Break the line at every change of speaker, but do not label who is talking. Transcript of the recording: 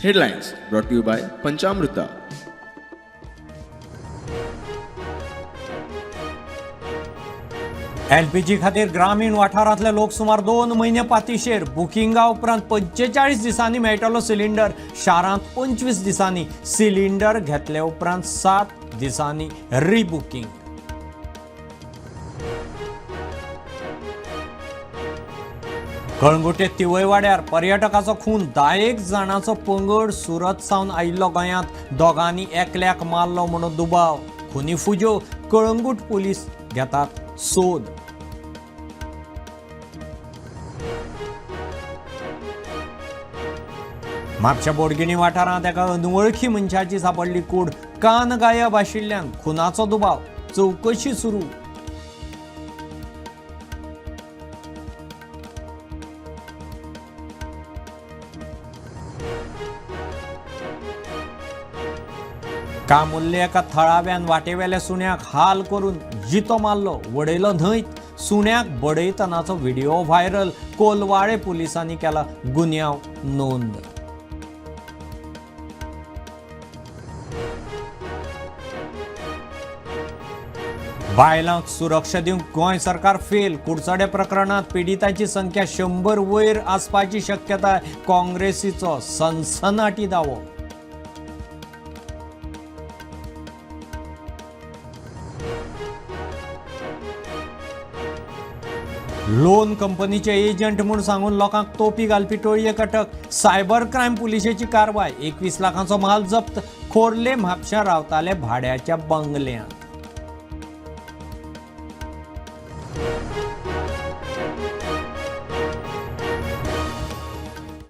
Headlines brought to you by Panchamrita.
LPG खातीर ग्रामीण वाठारांतले लोक सुमार 2 म्हयने पातीशेर. बुकिंगा उपरांत 45 दिसांनी मेळटलो सिलिंडर. शारांत 25 दिसांनी. सिलिंडर घेतले उपरांत 7 दिसांनी रिबुकिंग. कळंगुटे तिवय वाड्यार पर्यटकाचो खून. 10 जाणांचो पंगड सुरत सावन आयिल्लो गोंयांत. दोगांनी एकल्याक मारलो म्हणून दुबाव. खुनी फुजो. कळंगूट पुलीस घेतात सोद. म्हापशा बोडगिणी वाठारांत एका अनवळखी मनशाची सापडली कूड. कान गायब आशिल्ल्यान खुनाचो दुबाव. चवकशी सुरू. काम उरले एका थळाव्यान वाटेवेल्या सुण्याक हाल करून जितो मारलो. वडयलो न्हंयत. सुण्याक बडयतनाचो व्हिडिओ व्हायरल. कोलवाळे पुलिसांनी केला गुन्यांव नोंद. बायलांक सुरक्षा दिवंक गोंय सरकार फेल. कुडचडे प्रकरणात पिडितांची संख्या 100 वयर आसपाची शक्यताय. काँग्रेसीचो सनसनाटी दावो. लोन कंपनीचे एजंट म्हूण सांगून लोकांक तोपी घालपी टोळयेक अटक. सायबर क्रायम पुलिशेची कारवाय. 21 लाखांचो माल जप्त. खोर्ले म्हापशा रावताले भाड्याच्या बंगल्यांत.